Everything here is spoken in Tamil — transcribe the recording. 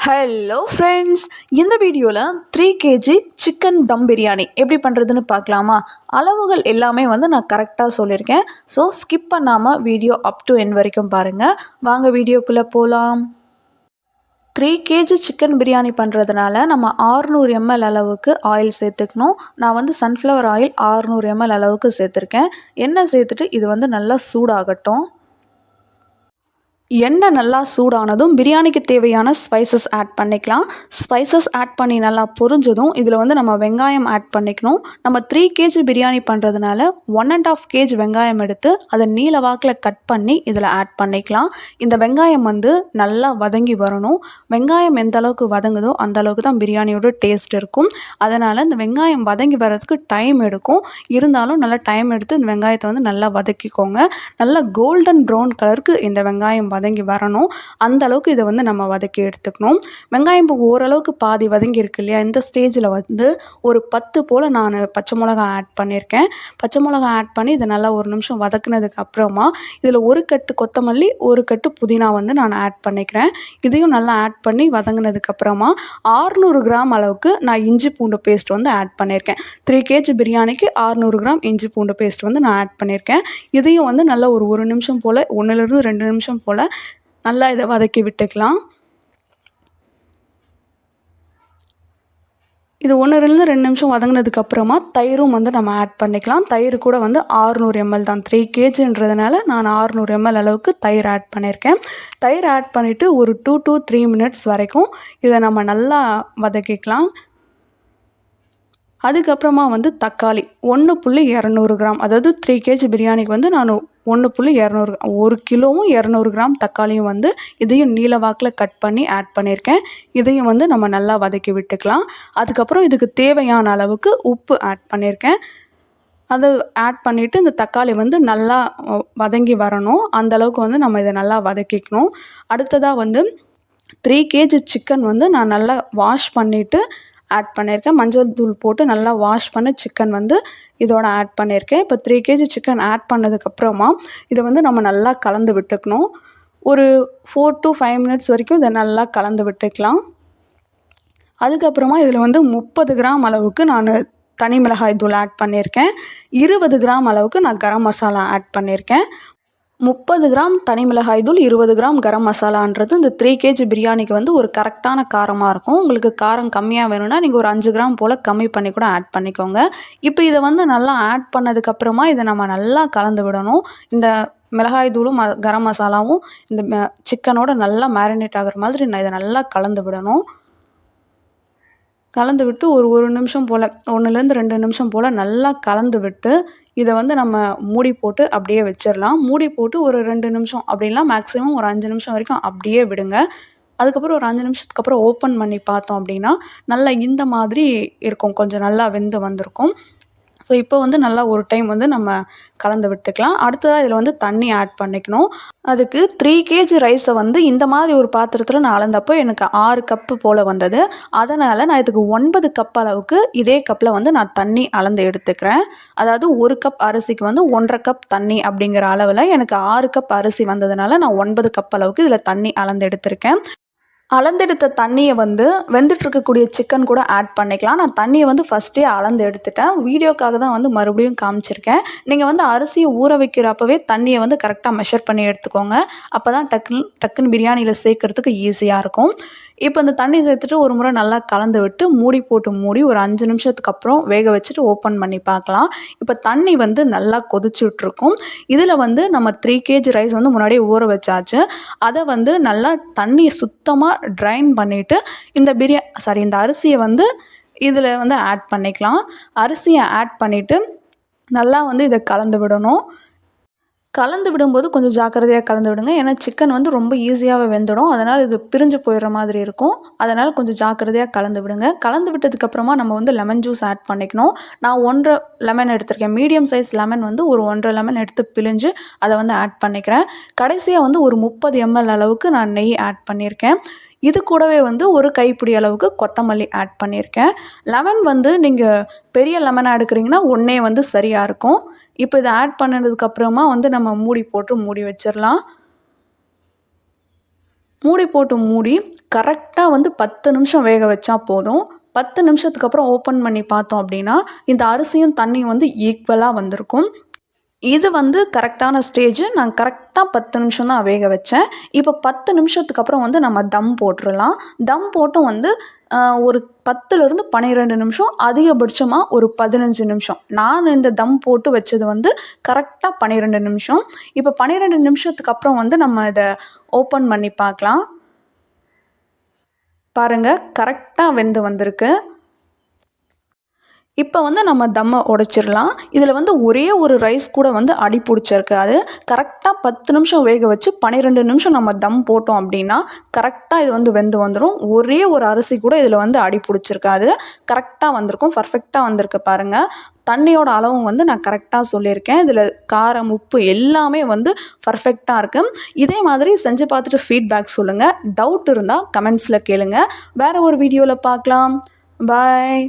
ஹலோ ஃப்ரெண்ட்ஸ், இந்த வீடியோவில் 3 kg சிக்கன் தம் பிரியாணி எப்படி பண்ணுறதுன்னு பார்க்கலாமா? அளவுகள் எல்லாமே நான் கரெக்டாக சொல்லியிருக்கேன். ஸோ ஸ்கிப் பண்ணாமல் வீடியோ அப் டு எண்ட் வரைக்கும் பாருங்கள். வாங்க வீடியோக்குள்ளே போகலாம். 3 kg சிக்கன் பிரியாணி பண்ணுறதுனால நம்ம 600 ml அளவுக்கு ஆயில் சேர்த்துக்கணும். நான் சன்ஃப்ளவர் ஆயில் 600 ml அளவுக்கு சேர்த்துருக்கேன். எண்ணெய் சேர்த்துட்டு இது நல்லா சூடாகட்டும். எண்ணெய் நல்லா சூடானதும் பிரியாணிக்கு தேவையான ஸ்பைசஸ் ஆட் பண்ணிக்கலாம். ஸ்பைசஸ் ஆட் பண்ணி நல்லா பொரிஞ்சதும் இதில் நம்ம வெங்காயம் ஆட் பண்ணிக்கணும். நம்ம 3 kg பிரியாணி பண்ணுறதுனால 1.5 kg வெங்காயம் எடுத்து அதை நீல வாக்கில் கட் பண்ணி இதில் ஆட் பண்ணிக்கலாம். இந்த வெங்காயம் நல்லா வதங்கி வரணும். வெங்காயம் எந்த அளவுக்கு வதங்குதோ அந்த அளவுக்கு தான் பிரியாணியோட டேஸ்ட் இருக்கும். அதனால் இந்த வெங்காயம் வதங்கி வர்றதுக்கு டைம் எடுக்கும். இருந்தாலும் நல்லா டைம் எடுத்து இந்த வெங்காயத்தை நல்லா வதக்கிக்கோங்க. நல்லா கோல்டன் ப்ரௌன் கலருக்கு இந்த வெங்காயம் வதங்கி வரணும். அந்த அளவுக்கு இதை நம்ம வதக்கி எடுத்துக்கணும். வெங்காயம் இப்போ ஓரளவுக்கு பாதி வதங்கி இருக்கு இல்லையா? இந்த ஸ்டேஜில் ஒரு 10 போல் நான் பச்சை மிளகாய் ஆட் பண்ணியிருக்கேன். பச்சை மிளகாய் ஆட் பண்ணி இதை நல்லா ஒரு நிமிஷம் வதக்குனதுக்கு அப்புறமா இதில் ஒரு கட்டு கொத்தமல்லி, ஒரு கட்டு புதினா நான் ஆட் பண்ணிக்கிறேன். இதையும் நல்லா ஆட் பண்ணி வதங்கினதுக்கு அப்புறமா 600 கிராம் அளவுக்கு நான் இஞ்சி பூண்டு பேஸ்ட் ஆட் பண்ணியிருக்கேன். 3 kg பிரியாணிக்கு 600 கிராம் இஞ்சி பூண்டு பேஸ்ட் நான் ஆட் பண்ணியிருக்கேன். இதையும் நல்லா ஒரு நிமிஷம் போல், 1லேருந்து 2 நிமிஷம் போல் நல்லா இதை வதக்கி விட்டுக்கலாம். இது 1லேருந்து 2 நிமிஷம் வதங்கினதுக்கு அப்புறமா தயிரும் நம்ம ஆட் பண்ணிக்கலாம். தயிர் கூட 600 ml தான். 3 kgன்றதுனால நான் 600 ml அளவுக்கு தயிர் ஆட் பண்ணியிருக்கேன். தயிர் ஆட் பண்ணிவிட்டு ஒரு 2 to 3 minutes வரைக்கும் இதை நம்ம நல்லா வதக்கிக்கலாம். அதுக்கப்புறமா தக்காளி 1.200 கிராம், அதாவது 3 kg பிரியாணிக்கு நான் 1.200, 1 கிலோவும் 200 கிராம் தக்காளியும் இதையும் நீல வாக்கில் கட் பண்ணி ஆட் பண்ணியிருக்கேன். இதையும் நம்ம நல்லா வதக்கி விட்டுக்கலாம். அதுக்கப்புறம் இதுக்கு தேவையான அளவுக்கு உப்பு ஆட் பண்ணியிருக்கேன். அதை ஆட் பண்ணிவிட்டு இந்த தக்காளி நல்லா வதங்கி வரணும். அந்தளவுக்கு நம்ம இதை நல்லா வதக்கிக்கணும். அடுத்ததாக 3 kg சிக்கன் நான் நல்லா வாஷ் பண்ணிவிட்டு ஆட் பண்ணியிருக்கேன். மஞ்சள் தூள் போட்டு நல்லா வாஷ் பண்ண சிக்கன் இதோட ஆட் பண்ணியிருக்கேன். இப்போ 3 kg சிக்கன் ஆட் பண்ணதுக்கப்புறமா இதை நம்ம நல்லா கலந்து விட்டுக்கணும். ஒரு 4 to 5 minutes வரைக்கும் இதை நல்லா கலந்து விட்டுக்கலாம். அதுக்கப்புறமா இதில் 30 கிராம் அளவுக்கு நான் தனி மிளகாய் தூள் ஆட் பண்ணியிருக்கேன். 20 கிராம் அளவுக்கு நான் கரம் மசாலா ஆட் பண்ணியிருக்கேன். 30 கிராம் தனி மிளகாய் தூள், 20 கிராம் கரம் மசாலான்றது இந்த 3 kg பிரியாணிக்கு ஒரு கரெக்டான காரமாக இருக்கும். உங்களுக்கு காரம் கம்மியாக வேணும்னா நீங்கள் ஒரு 5 கிராம் போல் கம்மி பண்ணி கூட ஆட் பண்ணிக்கோங்க. இப்போ இதை நல்லா ஆட் பண்ணதுக்கப்புறமா இதை நம்ம நல்லா கலந்து விடணும். இந்த மிளகாய் தூளும் கரம் மசாலாவும் இந்த சிக்கனோட நல்லா மேரினேட் ஆகிற மாதிரி இதை நல்லா கலந்து விடணும். கலந்து விட்டு ஒரு நிமிஷம் போல், 1லேருந்து 2 நிமிஷம் போல் நல்லா கலந்து விட்டு இதை நம்ம மூடி போட்டு அப்படியே வச்சிடலாம். மூடி போட்டு ஒரு 2 நிமிஷம், அப்படின்லாம் மேக்ஸிமம் ஒரு 5 நிமிஷம் வரைக்கும் அப்படியே விடுங்க. அதுக்கப்புறம் ஒரு 5 நிமிஷத்துக்கு அப்புறம் ஓப்பன் பண்ணி பார்த்தோம் அப்படின்னா நல்லா இந்த மாதிரி இருக்கும். கொஞ்சம் நல்லா வெந்து வந்திருக்கும். ஸோ இப்போ நல்லா ஒரு டைம் நம்ம கலந்து விட்டுக்கலாம். அடுத்ததாக இதில் தண்ணி ஆட் பண்ணிக்கணும். அதுக்கு 3 kg ரைஸை இந்த மாதிரி ஒரு பாத்திரத்தில் நான் அளந்தப்போ எனக்கு 6 கப்பு போல் வந்தது. அதனால் நான் இதுக்கு 9 கப் அளவுக்கு இதே கப்பில் நான் தண்ணி அளந்து எடுத்துக்கிறேன். அதாவது 1 கப் அரிசிக்கு 1.5 கப் தண்ணி அப்படிங்கிற அளவில் எனக்கு 6 கப் அரிசி வந்ததுனால நான் 9 கப் அளவுக்கு இதில் தண்ணி அளந்து எடுத்திருக்கேன். அளந்தெடுத்த தண்ணியை வெந்துட்டுருக்கக்கூடிய சிக்கன் கூட ஆட் பண்ணிக்கலாம். நான் தண்ணியை ஃபஸ்ட்டே அளந்து எடுத்துட்டேன். வீடியோக்காக தான் மறுபடியும் காமிச்சிருக்கேன். நீங்கள் அரிசியை ஊற வைக்கிறப்பவே தண்ணியை கரெக்டாக மெஷர் பண்ணி எடுத்துக்கோங்க. அப்போ தான் டக்குன்னு பிரியாணியில் சேர்க்குறதுக்கு ஈஸியாக இருக்கும். இப்போ இந்த தண்ணி சேர்த்துட்டு ஒரு முறை நல்லா கலந்து விட்டு மூடி ஒரு 5 நிமிஷத்துக்கு அப்புறம் வேக வச்சுட்டு ஓப்பன் பண்ணி பார்க்கலாம். இப்போ தண்ணி நல்லா கொதிச்சுட்ருக்கும். இதில் நம்ம 3 kg ரைஸ் முன்னாடியே ஊற வச்சாச்சு. அதை நல்லா தண்ணியை சுத்தமாக ட்ரைன் பண்ணிவிட்டு இந்த அரிசியை இதில் ஆட் பண்ணிக்கலாம். அரிசியை ஆட் பண்ணிவிட்டு நல்லா இதை கலந்து விடணும். கலந்து விடும்போது கொஞ்சம் ஜாக்கிரதையாக கலந்து விடுங்க. ஏன்னா சிக்கன் ரொம்ப ஈஸியாகவே வெந்துடும். அதனால் இது பிரிஞ்சு போயிடுற மாதிரி இருக்கும். அதனால் கொஞ்சம் ஜாக்கிரதையாக கலந்து விடுங்க. கலந்து விட்டதுக்கப்புறமா நம்ம லெமன் ஜூஸ் ஆட் பண்ணிக்கணும். நான் 1.5 லெமன் எடுத்திருக்கேன். மீடியம் சைஸ் லெமன் ஒரு 1.5 லெமன் எடுத்து பிழிஞ்சு அதை ஆட் பண்ணிக்கிறேன். கடைசியாக ஒரு 30 ml அளவுக்கு நான் நெய் ஆட் பண்ணியிருக்கேன். இது கூடவே ஒரு கைப்பிடி அளவுக்கு கொத்தமல்லி ஆட் பண்ணியிருக்கேன். லெமன் நீங்கள் பெரிய லெமனாக எடுக்கிறீங்கன்னா ஒன்றே சரியாக இருக்கும். இப்போ இதை ஆட் பண்ணதுக்கப்புறமா நம்ம மூடி போட்டு மூடி வச்சிடலாம். மூடி போட்டு மூடி கரெக்டாக வந்து 10 நிமிஷம் வேக வச்சா போதும். 10 நிமிஷத்துக்கு அப்புறம் ஓப்பன் பண்ணி பார்த்தோம் அப்படின்னா, இந்த அரிசியும் தண்ணியும் வந்து ஈக்குவலாக வந்திருக்கும். இது வந்து கரெக்டான ஸ்டேஜ். நான் கரெக்டாக 10 நிமிஷம் தான் வேக வச்சேன். இப்போ 10 நிமிஷத்துக்கு அப்புறம் வந்து நம்ம தம் போட்டுறலாம். தம் போட்டும் வந்து ஒரு 10லிருந்து 12 நிமிஷம், அதிகபட்சமா ஒரு 15 நிமிஷம். நான் இந்த தம் போட்டு வச்சது வந்து கரெக்டாக 12 நிமிஷம். இப்போ 12 நிமிஷத்துக்கு அப்புறம் வந்து நம்ம இதை ஓப்பன் பண்ணி பார்க்கலாம். பாருங்கள், கரெக்டாக வெந்து வந்திருக்கு. இப்போ வந்து நம்ம தம்மை உடைச்சிடலாம். இதில் வந்து ஒரே ஒரு ரைஸ் கூட வந்து அடி பிடிச்சிருக்காது. கரெக்டாக 10 நிமிஷம் வேக வச்சு 12 நிமிஷம் நம்ம தம் போட்டோம் அப்படின்னா கரெக்டாக இது வந்து வெந்து வந்துடும். ஒரே ஒரு அரிசி கூட இதில் வந்து அடி பிடிச்சிருக்காது. கரெக்டாக வந்திருக்கும், பர்ஃபெக்டாக வந்திருக்கு பாருங்கள். தண்ணியோட அளவும் வந்து நான் கரெக்டாக சொல்லியிருக்கேன். இதில் காரம், உப்பு எல்லாமே வந்து பர்ஃபெக்டாக இருக்குது. இதே மாதிரி செஞ்சு பார்த்துட்டு ஃபீட்பேக் சொல்லுங்கள். டவுட் இருந்தால் கமெண்ட்ஸில் கேளுங்கள். வேறு ஒரு வீடியோவில் பார்க்கலாம். பாய்.